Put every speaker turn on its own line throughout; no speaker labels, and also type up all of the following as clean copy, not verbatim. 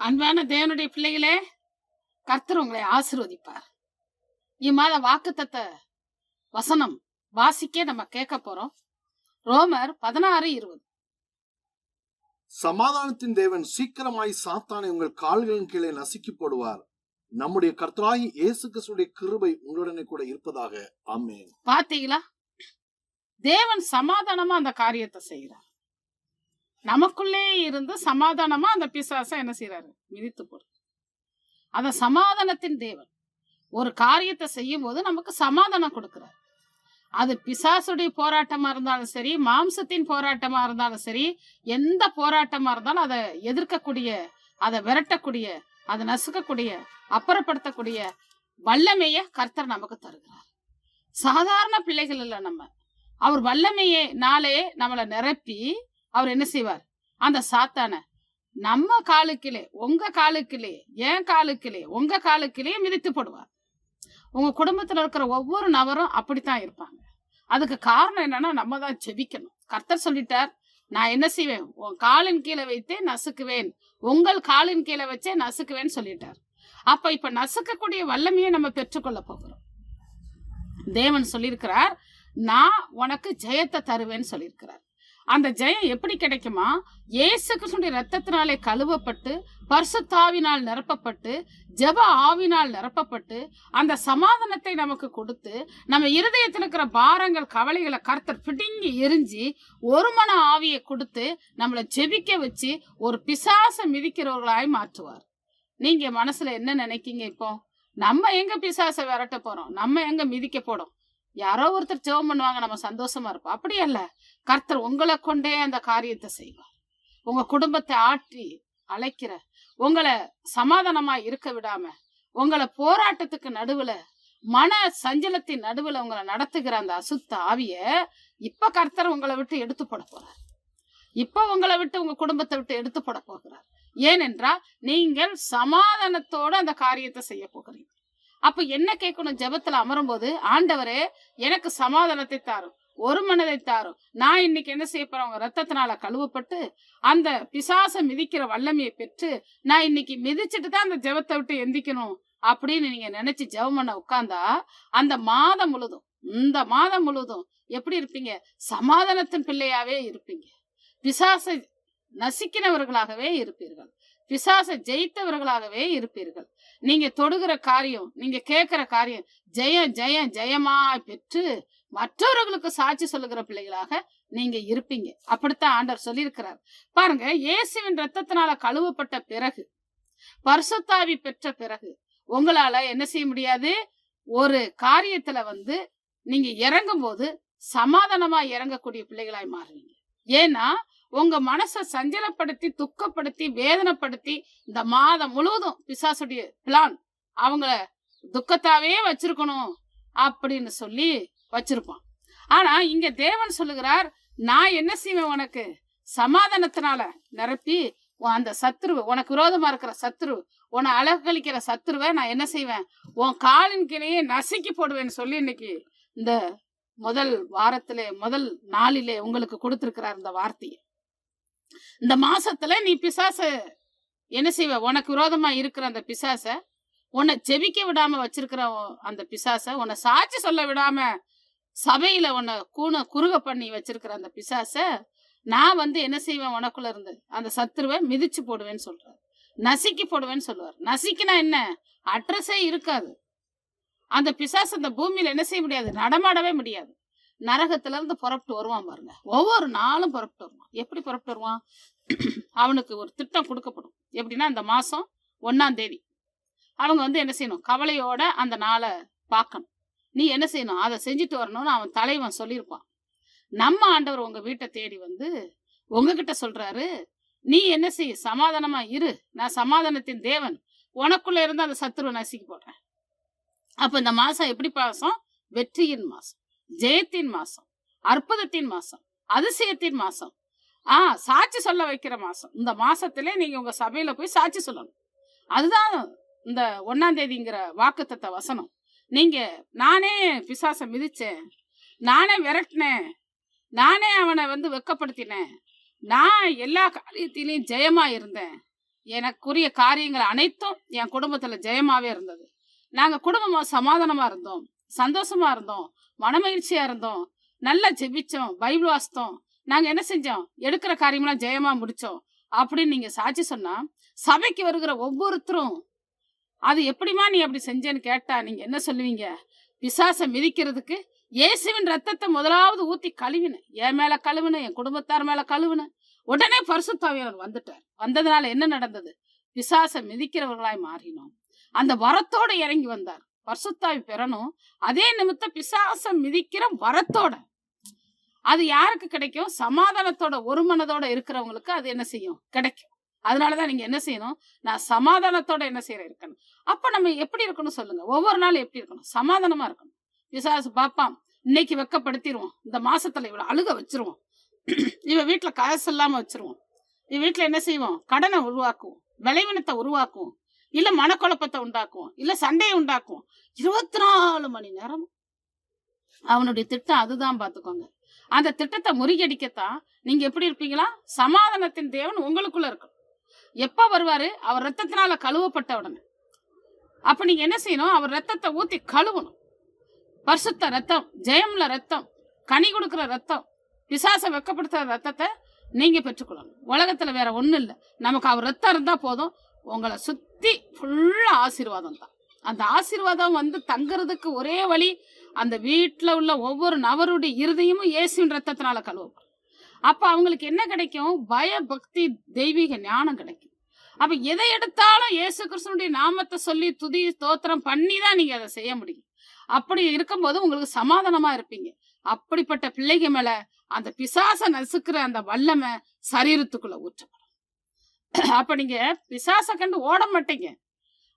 அன்பான தேவனுடைய பிள்ளைகளே, கர்த்தர் உங்களை ஆசீர்வதிப்பார். இம்மாத வாக்குத்தத்த வசனம் வாசிக்க நம்ம கேட்க போறோம். ரோமர் 16:20.
சமாதானத்தின் தேவன் சீக்கிரமாய் சாத்தானை உங்கள் கால்களின் கீழே நசுக்கி போடுவார். நம்முடைய கர்த்தராகி இயேசு கிறிஸ்துவின் கிருபை உங்களுடனே கூட இருப்பதாக. ஆமென்.
பாத்தீங்களா, தேவன் சமாதானமா அந்த காரியத்தை செய்யறார். நமக்குள்ளே இருந்து சமாதானமா அந்த பிசாசை என்ன செய்யறாரு? மிதித்து போடுறார். அத சமாதானத்தின் தேவன் ஒரு காரியத்தை செய்யும் போது நமக்கு சமாதானம் கொடுக்கிறார். அது பிசாசுடைய போராட்டமா இருந்தாலும் சரி, மாம்சத்தின் போராட்டமா இருந்தாலும் சரி, எந்த போராட்டமா இருந்தாலும் அதை எதிர்க்கக்கூடிய, அதை விரட்டக்கூடிய, அதை நசுக்கக்கூடிய, அப்புறப்படுத்தக்கூடிய வல்லமைய கர்த்தர் நமக்கு தருகிறார். சாதாரண பிள்ளைகள் இல்ல நம்ம. அவர் வல்லமையே நாளே நம்மளை நிரப்பி அவர் என்ன செய்வார்? அந்த சாத்தான நம்ம காலுக்கிலே, உங்க காலுக்கிலே, என் காலுக்கிலே, உங்க காலுக்கிலே மிதித்து போடுவார். உங்க குடும்பத்துல இருக்கிற ஒவ்வொரு நபரும் அப்படித்தான் இருப்பாங்க. அதுக்கு காரணம் என்னன்னா, நம்ம தான் ஜெபிக்கணும். கர்த்தர் சொல்லிட்டார், நான் என்ன செய்வேன்? உன் காலின் கீழே வைத்தே நசுக்குவேன், உங்கள் காலின் கீழே வச்சே நசுக்குவேன்னு சொல்லிட்டார். அப்ப இப்ப நசுக்கக்கூடிய வல்லமையை நம்ம பெற்றுக்கொள்ள போகிறோம். தேவன் சொல்லியிருக்கிறார், நான் உனக்கு ஜெயத்தை தருவேன்னு சொல்லியிருக்கிறார். அந்த ஜெயம் எப்படி கிடைக்குமா? இயேசு கிறிஸ்துவின் இரத்தத்தினாலே கழுவப்பட்டு, பரிசுத்தாவினால் நிரப்பப்பட்டு, ஜெப ஆவினால் நிரப்பப்பட்டு, அந்த சமாதானத்தை நமக்கு கொடுத்து, நம்ம இருதயத்தில் இருக்கிற பாரங்கள், கவலைகளை கர்த்தர் பிடுங்கி எரிஞ்சு, ஒரு மன ஆவியை கொடுத்து நம்மளை ஜெபிக்க வச்சு ஒரு பிசாச மிதிக்கிறவர்களாய் மாற்றுவார். நீங்க மனசுல என்ன நினைக்கீங்க? இப்போ நம்ம எங்க பிசாசை விரட்ட போறோம்? நம்ம எங்க மிதிக்க போறோம்? யாரோ ஒருத்தர் ஜெபம் பண்ணுவாங்க, நம்ம சந்தோஷமா இருப்போம். அப்படி அல்ல, கர்த்தர் உங்களை கொண்டே அந்த காரியத்தை செய்வார். உங்க குடும்பத்தை ஆற்றி அழைக்கிற, உங்களை சமாதானமா இருக்க விடாம, உங்களை போராட்டத்துக்கு நடுவுல, மன சஞ்சலத்தின் நடுவுல உங்களை நடத்துகிற அந்த அசுத்த ஆவிய இப்ப கர்த்தர் உங்களை விட்டு எடுத்து போட போறார். இப்ப உங்களை விட்டு, உங்க குடும்பத்தை விட்டு எடுத்து போட போகிறார். ஏனென்றால் நீங்கள் சமாதானத்தோட அந்த காரியத்தை செய்ய போகிறீங்க. அப்ப என்ன கேட்கணும்? ஜெபத்துல அமரும் போது, ஆண்டவரே எனக்கு சமாதானத்தை தாரும், ஒரு மனதை தாரும். நான் இன்னைக்கு என்ன செய்ய போறேன்? உங்க ரத்தத்தினால கழுவப்பட்டு அந்த பிசாச மிதிக்கிற வல்லமையை பெற்று நான் இன்னைக்கு மிதிச்சுட்டு தான் அந்த ஜெபத்தை விட்டு எந்திக்கணும் அப்படின்னு நீங்க நினைச்சு ஜெபம் பண்ண உட்கார்ந்தா, அந்த மாதம் முழுதும், இந்த மாதம் முழுதும் எப்படி இருப்பீங்க? சமாதானத்தின் பிள்ளையாவே இருப்பீங்க. பிசாசை நசிக்கினவர்களாகவே இருப்பீர்கள். பிசாசை ஜெயித்தவர்களாகவே இருப்பீர்கள். நீங்க தொடுகிற காரியம், நீங்க கேட்கிற காரியம் ஜெயம் ஜெயம் ஜெயமாய் பெற்று மற்றவர்களுக்கு சாட்சி சொல்லுகிற பிள்ளைகளாக நீங்க இருப்பீங்க. அப்படித்தான் ஆண்டவர் சொல்லியிருக்கிறார். பாருங்க, இயேசுவின் ரத்தத்தினால கழுவப்பட்ட பிறகு, பரிசுத்தாவி பெற்ற பிறகு உங்களால என்ன செய்ய முடியாது? ஒரு காரியத்துல நீங்க இறங்கும் போது சமாதானமா இறங்கக்கூடிய பிள்ளைகளாய் மாறுவீங்க. ஏன்னா உங்க மனசை சஞ்சலப்படுத்தி, துக்கப்படுத்தி, வேதனைப்படுத்தி இந்த மாதம் முழுவதும் பிசாசுடைய பிளான் அவங்கள துக்கத்தாவே வச்சிருக்கணும் அப்படின்னு சொல்லி வச்சிருப்பான். ஆனா இங்க தேவன் சொல்லுகிறார், நான் என்ன செய்வேன்? உனக்கு சமாதானத்தினால நிரப்பி அந்த சத்துருவை, உனக்கு விரோதமா இருக்கிற சத்துரு, உன்னை அழகழிக்கிற சத்துருவை நான் என்ன செய்வேன்? உன் காலின் கீழேயே நசுக்கி போடுவேன்னு சொல்லி இன்னைக்கு இந்த முதல் வாரத்திலே, முதல் நாளிலே உங்களுக்கு கொடுத்திருக்கிறார் இந்த வார்த்தையை. இந்த மாசத்துல நீ பிசாச என்ன செய்வ? உனக்கு விரோதமா இருக்கிற அந்த பிசாச, உன்னை ஜெபிக்க விடாம வச்சிருக்கிற அந்த பிசாச, உன்னை சாட்சி சொல்ல விடாம சபையில உன்னை குறுக பண்ணி வச்சிருக்கிற அந்த பிசாச நான் என்ன செய்வேன்? உனக்குள்ள இருந்து அந்த சத்துருவை மிதிச்சு போடுவேன்னு சொல்றாரு. நசுக்கி போடுவேன்னு சொல்லுவார். நசிக்கினா என்ன? அட்ரஸே இருக்காது. அந்த பிசாசு அந்த பூமியில என்ன செய்ய முடியாது? நடமாடவே முடியாது. நரகத்துல இருந்து புறப்பட்டு வருவான் பாருங்க. ஒவ்வொரு நாளும் புறப்பட்டு வருவான். எப்படி புறப்பட்டு வருவான்? அவனுக்கு ஒரு திட்டம் கொடுக்கப்படும். எப்படின்னா, இந்த மாசம் 1ஆம் தேதி அவங்க என்ன செய்யணும்? கவலையோட அந்த நாளை பார்க்கணும். நீ என்ன செய்யணும்? அதை செஞ்சுட்டு வரணும்னு அவன் தலைவன் சொல்லியிருப்பான். நம்ம ஆண்டவர் உங்க வீட்டை தேடி உங்ககிட்ட சொல்றாரு, நீ என்ன செய்ய? சமாதானமா இரு, நான் சமாதானத்தின் தேவன், உனக்குள்ள இருந்து அந்த சத்துருவை நசுக்கி போடுறேன். அப்ப இந்த மாசம் எப்படி மாசம்? வெற்றியின் மாசம், ஜெயத்தின் மாசம், அற்புதத்தின் மாசம், அதிசயத்தின் மாசம், சாட்சி சொல்ல வைக்கிற மாசம். இந்த மாசத்திலே நீங்க உங்க சபையில போய் சாட்சி சொல்லணும். அதுதான் இந்த 1ஆம் தேதிங்கிற வாக்குத்தத்த வசனம். நீங்க நானே பிசாச மிதிச்சேன், நானே விரட்டினேன், நானே அவனை வெக்கப்படுத்தினேன், நான் எல்லா காரியத்திலையும் ஜெயமா இருந்தேன், எனக்குரிய காரியங்கள் அனைத்தும் என் குடும்பத்துல ஜெயமாவே இருந்தது. நாங்க குடும்பமா சமாதானமா இருந்தோம், சந்தோஷமா இருந்தோம், மனமகிழ்ச்சியா இருந்தோம், நல்லா ஜெபிச்சோம், பைபிள் வாசித்தோம். நாங்க என்ன செஞ்சோம், எடுக்கிற காரியமெல்லாம் ஜெயமா முடிச்சோம் அப்படின்னு நீங்க சாட்சி சொன்னா, சபைக்கு வருகிற ஒவ்வொருத்தரும் அது எப்படிமா நீ அப்படி செஞ்சேன்னு கேட்டா நீங்க என்ன சொல்லுவீங்க? பிசாசை மிதிக்கிறதுக்கு இயேசுவின் ரத்தத்தை முதலாவது ஊத்தி கழுவினேன். என் மேல கழுவுன, என் குடும்பத்தார் மேல கழுவுன. உடனே பரிசுத்த ஆவியானவர் வந்துட்டார். வந்ததுனால என்ன நடந்தது? பிசாசை மிதிக்கிறவர்களாய் மாறினோம். அந்த வரத்தோட இறங்கி வந்தார். பரிசுத்த ஆவி பெறணும். அதே நிமித்தம் பிசாசை மிதிக்கிற வரத்தோட. அது யாருக்கு கிடைக்கும்? சமாதானத்தோட ஒரு மனதோட இருக்கிறவங்களுக்கு அது என்ன செய்யும்? கிடைக்கும். அதனாலதான் நீங்க என்ன செய்யணும்? நான் சமாதானத்தோட என்ன செய்யறேன் இருக்கணும். அப்ப நம்ம எப்படி இருக்கணும் சொல்லுங்க? ஒவ்வொரு நாளும் எப்படி இருக்கணும்? சமாதானமா இருக்கணும். பிசாசு பாப்பான், இன்னைக்கு வெக்கப்படுத்திடுவோம், இந்த மாசத்துல இவ்வளவு அழுக வச்சிருவோம், இவ வீட்டுல காசு இல்லாம வச்சிருவோம், இவ வீட்டுல என்ன செய்வோம்? கடனை உருவாக்குவோம், விளைவினத்தை உருவாக்குவோம், இல்ல மனக்குழப்பத்தை உண்டாக்குவோம், இல்ல சண்டையை உண்டாக்குவோம். 24 மணி நேரம் அவனுடைய திட்டம் அதுதான். பாத்துக்கோங்க. அந்த திட்டத்தை முறியடிக்கத்தான் நீங்க எப்படி இருப்பீங்களா? சமாதானத்தின் தேவன் உங்களுக்குள்ள இருக்கும். எப்ப வருவாரு? அவர் ரத்தத்தினால கழுவப்பட்ட உடனே. அப்ப நீங்க என்ன செய்யணும்? அவர் ரத்தத்தை ஊத்தி கழுவணும். பரிசுத்த ரத்தம், ஜெயம்ல ரத்தம், கனி கொடுக்கிற ரத்தம், பிசாசை வெக்கப்படுத்துற ரத்தத்தை நீங்க பெற்றுக்கொள்ளணும். உலகத்துல வேற ஒண்ணும் இல்லை. நமக்கு அவர் ரத்தம் இருந்தா போதும். உங்களை சுத்தி ஃபுல்லா ஆசீர்வாதம் தான். அந்த ஆசீர்வாதம் வந்து தங்குறதுக்கு ஒரே வழி, அந்த வீட்டுல உள்ள ஒவ்வொரு நபருடைய இருதயமும் இயேசுவின் ரத்தத்தினால கழுவப்படும். அப்ப அவங்களுக்கு என்ன கிடைக்கும்? பய பக்தி தெய்வீக ஞானம் கிடைக்கும். அப்ப எதை எடுத்தாலும் இயேசு கிறிஸ்துவினுடைய நாமத்தை சொல்லி துதி ஸ்தோத்திரம் பண்ணி தான் நீங்க அதை செய்ய முடியும். அப்படி இருக்கும்போது உங்களுக்கு சமாதானமா இருப்பீங்க. அப்படிப்பட்ட பிள்ளைங்க மேல அந்த பிசாசை நசுக்கிற அந்த வல்லமை சரீரத்துக்குள்ள ஊற்றப்படும். அப்ப நீங்க பிசாசை கண்டு ஓட மாட்டீங்க.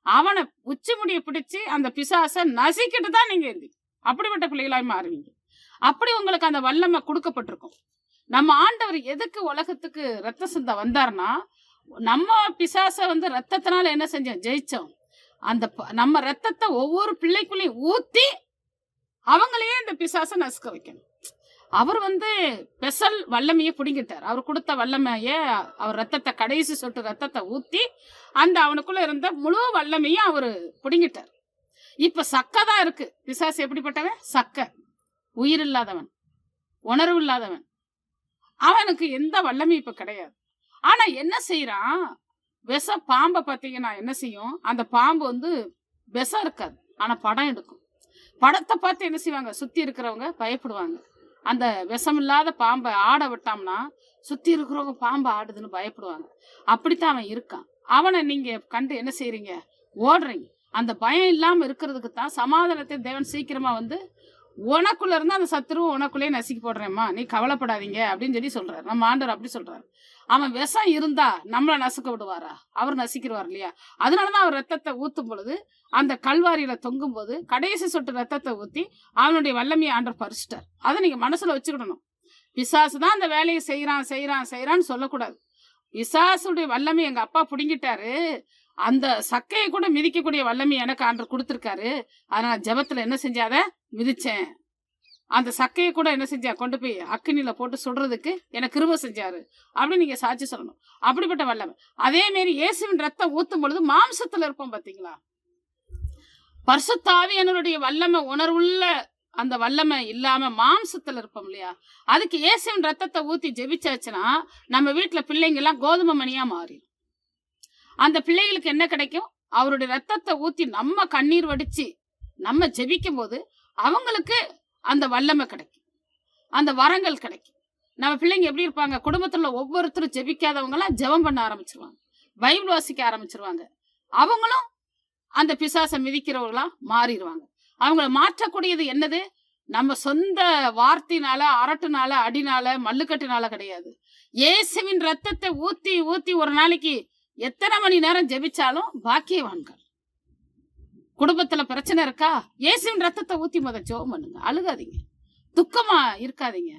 அவனை உச்சி முடிய பிடிச்சு அந்த பிசாசை நசிக்கிட்டு தான் நீங்க இருந்தீங்க. அப்படிப்பட்ட பிள்ளைகளாய் மாறுவீங்க. அப்படி உங்களுக்கு அந்த வல்லமை கொடுக்கப்பட்டிருக்கும். நம்ம ஆண்டவர் எதுக்கு உலகத்துக்கு ரத்த சிந்த வந்தாருன்னா, நம்ம பிசாசை வந்து ரத்தத்தினால என்ன செஞ்சோம்? ஜெயிச்சோம். அந்த நம்ம ரத்தத்தை ஒவ்வொரு பிள்ளைக்குள்ளேயும் ஊத்தி அவங்களையே இந்த பிசாசை நசுக்க வைக்கணும். அவர் வந்து ஸ்பெஷல் வல்லமையை பிடிங்கிட்டார். அவர் கொடுத்த வல்லமைய, அவர் ரத்தத்தை, கடைசி சொட்டு ரத்தத்தை ஊத்தி அந்த அவனுக்குள்ள இருந்த முழு வல்லமையும் அவரு பிடிங்கிட்டார். இப்ப சக்கை தான் இருக்கு. பிசாசு எப்படிப்பட்டவன்? சக்கை, உயிர் இல்லாதவன், உணர்வு இல்லாதவன். அவனுக்கு எந்த வல்லமையும் இப்ப கிடையாது. ஆனா என்ன செய்யறான்? விஷ பாம்பை பார்த்தீங்கன்னா என்ன செய்யும்? அந்த பாம்பு வந்து விஷம் இருக்காது, ஆனா படம் எடுக்கும். படத்தை பார்த்து என்ன செய்வாங்க? சுத்தி இருக்கிறவங்க பயப்படுவாங்க. அந்த விஷம் இல்லாத பாம்பை ஆட விட்டோம்னா சுத்தி இருக்கிறவங்க பாம்பு ஆடுதுன்னு பயப்படுவாங்க. அப்படித்தான் அவன் இருக்கான். அவனை நீங்க கண்டு என்ன செய்யறீங்க? ஓடுறீங்க. அந்த பயம் இல்லாம இருக்கிறதுக்கு தான் சமாதானத்தை தேவன் சீக்கிரமா வந்து உனக்குள்ள இருந்து அந்த சத்துருவை உனக்குள்ளேயே நசுக்கி போடுறேம்மா, நீ கவலைப்படாதீங்க அப்படின்னு சொல்லி சொல்றாரு. நம்ம ஆண்டவர் அப்படி சொல்றாரு. அவன் விஷம் இருந்தா நம்மளை நசுக்க விடுவாரா? அவர் நசிக்கிறவார் இல்லையா? அதனாலதான் அவர் ரத்தத்தை ஊத்தும் பொழுது, அந்த கல்வாரியில தொங்கும் போது கடைசி சொட்டு ரத்தத்தை ஊத்தி அவனுடைய வல்லமையை ஆண்டவர் பறிச்சிட்டார். அதை நீங்க மனசுல வச்சுக்கிடணும். பிசாசு தான் அந்த வேலையை செய்யறான்னு சொல்லக்கூடாது. பிசாசுடைய வல்லமை எங்க அப்பா புடுங்கிட்டாரு, அந்த சக்கையை கூட மிதிக்கக்கூடிய வல்லமை எனக்கு ஆண்டவர் கொடுத்திருக்காரு. அதனால ஜெபத்துல என்ன செஞ்சாத மிதிச்சேன். அந்த சக்கையை கூட என்ன செஞ்சா கொண்டு போய் அக்கினியில போட்டு சுடுறதுக்கு எனக்கு கிருபை செஞ்சாரு அப்படின்னு நீங்க சாட்சி சொல்லணும். அப்படிப்பட்ட வல்லமை. அதே மாதிரி இயேசுவின் ரத்தம் ஊத்தும் பொழுது மாம்சத்துல இருப்போம் பாத்தீங்களா? பரிசுத்த ஆவியானவருடைய வல்லமை, உணர்வுள்ள அந்த வல்லமை இல்லாம மாம்சத்துல இருப்போம் இல்லையா? அதுக்கு இயேசுவின் ரத்தத்தை ஊத்தி ஜெபிச்சாச்சுன்னா நம்ம வீட்டுல பிள்ளைங்க எல்லாம் கோதுமை மணியா மாறி, அந்த பிள்ளைகளுக்கு என்ன கிடைக்கும்? அவருடைய ரத்தத்தை ஊத்தி நம்ம கண்ணீர் வடிச்சு நம்ம ஜெபிக்கும் போது அவங்களுக்கு அந்த வல்லமை கிடைக்கும், அந்த வரங்கள் கிடைக்கும். நம்ம பிள்ளைங்க எப்படி இருப்பாங்க? குடும்பத்துல ஒவ்வொருத்தரும் ஜெபிக்காதவங்க எல்லாம் ஜெபம் பண்ண ஆரம்பிச்சிருவாங்க, பைபிள் வாசிக்க ஆரம்பிச்சிருவாங்க. அவங்களும் அந்த பிசாசை மிதிக்கிறவர்களா மாறிடுவாங்க. அவங்கள மாற்றக்கூடியது என்னது? நம்ம சொந்த வார்த்தையினால, அரட்டுனால, அடினால, மல்லுக்கட்டுனால கிடையாது. இயேசுவின் ரத்தத்தை ஊத்தி ஊத்தி ஒரு நாளைக்கு எத்தனை மணி நேரம் ஜெபிச்சாலும் பாக்கியவான்கள். குடும்பத்துல பிரச்சனை இருக்கா? இயேசுவின் ரத்தத்தை ஊத்தி ஜெபம் பண்ணுங்க. அழுகாதீங்க, துக்கமா இருக்காதீங்க,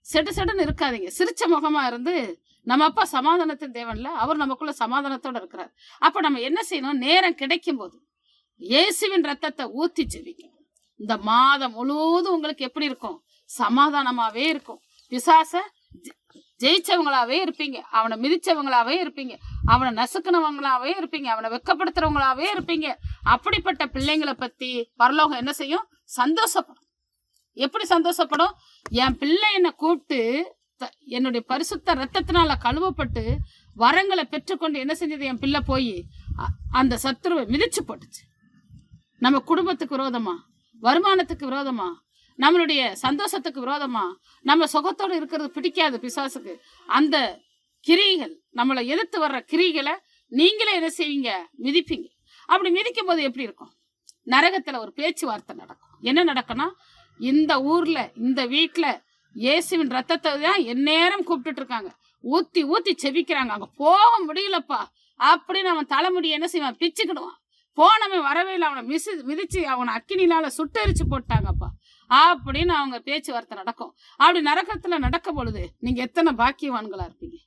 செடுன்னு இருக்காதீங்க. சிரிச்ச முகமா இருந்து, நம்ம அப்பா சமாதானத்தின் தேவன்ல, அவர் நமக்குள்ள சமாதானத்தோட இருக்கிறார். அப்ப நம்ம என்ன செய்யணும்? நேரம் கிடைக்கும் போது இயேசுவின் ரத்தத்தை ஊத்தி ஜெபிக்கணும். இந்த மாதம் முழுவதும் உங்களுக்கு எப்படி இருக்கும்? சமாதானமாவே இருக்கும். பிசாச ஜெயிச்சவங்களாவே இருப்பீங்க, அவனை மிதிச்சவங்களாவே இருப்பீங்க. அவனை நசுக்குனவங்களாவே இருப்பீங்க, அவனை வெக்கப்படுத்துறவங்களாவே இருப்பீங்க. அப்படிப்பட்ட பிள்ளைங்களை பத்தி பரலோகம் என்ன செய்யும்? சந்தோஷப்படும். எப்படி சந்தோஷப்படும்? என் பிள்ளை என்னை கூப்பிட்டு என்னுடைய பரிசுத்த ரத்தத்தினால கழுவப்பட்டு வரங்களை பெற்றுக்கொண்டு என்ன செஞ்சது? என் பிள்ளை போய் அந்த சத்துருவை மிதிச்சு போட்டுச்சு. நம்ம குடும்பத்துக்கு விரோதமா, வருமானத்துக்கு விரோதமா, நம்மளுடைய சந்தோஷத்துக்கு விரோதமா, நம்ம சுகத்தோடு இருக்கிறது பிடிக்காது பிசாசுக்கு. அந்த கிரிகள், நம்மளை எதிர்த்து வர்ற கிரிகளை நீங்களே என்ன செய்வீங்க? மிதிப்பீங்க. அப்படி மிதிக்கும் போது எப்படி இருக்கும்? நரகத்துல ஒரு பேச்சுவார்த்தை நடக்கும். என்ன நடக்கும்னா, இந்த ஊர்ல இந்த வீட்டுல இயேசுவின் ரத்தத்தை தான் எந்நேரம் கூப்பிட்டுட்டு இருக்காங்க, ஊத்தி ஊத்தி செபிக்கிறாங்க, அங்க போக முடியலப்பா அப்படின்னு அவன் தலைமுடி என்ன செய்வான்? பிச்சுக்கிடுவான். போனவன் வரவே இல்லை, அவனை மிதிச்சு அவனை அக்கினினால சுட்டரிச்சு போட்டாங்கப்பா அப்படின்னு அவங்க பேச்சுவார்த்தை நடக்கும். அப்படி நரகத்துல நடக்கும் பொழுது நீங்க எத்தனை பாக்கியவான்களா இருப்பீங்க?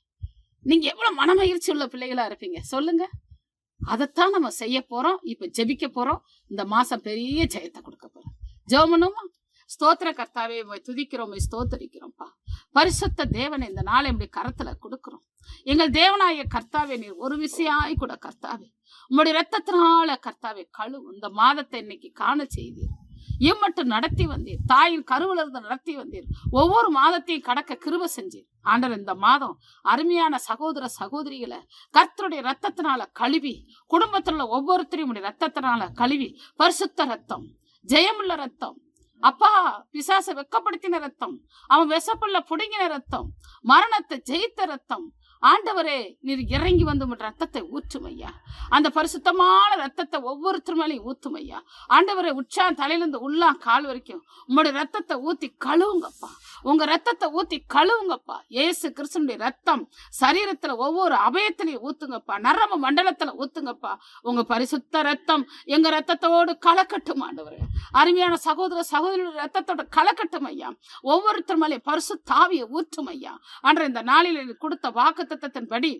நீங்க எவ்வளவு மனமகிழ்ச்சி உள்ள பிள்ளைகளா இருப்பீங்க சொல்லுங்க. அதைத்தான் நம்ம செய்ய போறோம். இப்ப ஜெபிக்க போறோம். இந்த மாசம் பெரிய ஜெயத்தை கொடுக்க போறோம். ஜெபம் பண்ணுமா? ஸ்தோத்திர கர்த்தாவே, துதிக்கிறோம், ஸ்தோத்தரிக்கிறோம்ப்பா. பரிசுத்த தேவனை இந்த நாளை நம்முடைய கரத்துல கொடுக்கிறோம். எங்கள் தேவனாய கர்த்தாவே, நீர் ஒரு விசையாய் கூட கர்த்தாவே உங்களுடைய ரத்தத்தினால கர்த்தாவே கழுவு. இந்த மாதத்தை இன்னைக்கு காண செய்தீர், இம்மட்டும் நடத்தி வந்தீர், தாயின் கருவில இருந்து நடத்தி வந்தீர், ஒவ்வொரு மாதத்தையும் கடக்க கிருபை செஞ்சீர். ஆண்டவர், இந்த மாதம் அருமையான சகோதர சகோதரிகளை கர்த்தருடைய ரத்தத்தினால கழுவி, குடும்பத்துல ஒவ்வொருத்தரையும் ரத்தத்தினால கழுவி, பரிசுத்த ரத்தம், ஜெயமுள்ள ரத்தம் அப்பா, பிசாச வெக்கப்படுத்தின ரத்தம், அவன் விஷப்புள்ள புடுங்கின ரத்தம், மரணத்தை ஜெயித்த ரத்தம், ஆண்டவரே நீர் இறங்கி வந்து ரத்தத்தை ஊற்றுமையா. அந்த பரிசுத்தமான ரத்தத்தை ஒவ்வொருத்தர் மேலையும் ஊற்றுமையா. ஆண்டவரே, உச்சான் தலையிலிருந்து உள்ளா கால் வரைக்கும் உங்களுடைய ரத்தத்தை ஊத்தி கழுவுங்கப்பா. உங்க ரத்தத்தை ஊத்தி கழுவுங்கப்பா. இயேசு கிறிஸ்துவினுடைய ரத்தம் சரீரத்துல ஒவ்வொரு அபயத்திலையும் ஊத்துங்கப்பா, நரம்பு மண்டலத்துல ஊத்துங்கப்பா. உங்க பரிசுத்த ரத்தம் எங்க ரத்தத்தோடு கலக்கட்டும் ஆண்டவரே. அருமையான சகோதர சகோதரியுடைய ரத்தத்தோட கலக்கட்டும் ஐயா. ஒவ்வொருத்தர் மேலே பரிசுத்த ஆவியை ஊற்றும் ஐயா. அன்ற இந்த நாளில் கொடுத்த வாக்குத்தத்தத்தின்படி,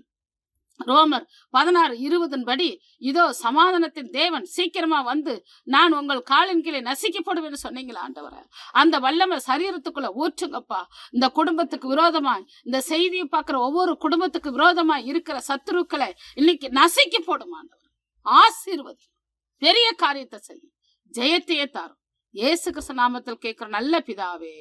ரோமர் 16:20 படி, இதோ சமாதானத்தின் தேவன் சீக்கிரமா வந்து நான் உங்கள் காலின் கீழே நசிக்கப்படுவேன்னு சொன்னீங்களா ஆண்டவரே. அந்த வல்லமை சரீரத்துக்குள்ள ஊற்றுங்கப்பா. இந்த குடும்பத்துக்கு விரோதமாய், இந்த செய்தியை பார்க்கிற ஒவ்வொரு குடும்பத்துக்கு விரோதமாய் இருக்கிற சத்துருக்களை இன்னைக்கு நசிக்க போடும் ஆண்டவர். ஆசீர்வதி, பெரிய காரியத்தை செய்யும், ஜெயத்தையே தாரும். இயேசு கிறிஸ்து நாமத்தில் கேட்கிற நல்ல பிதாவே.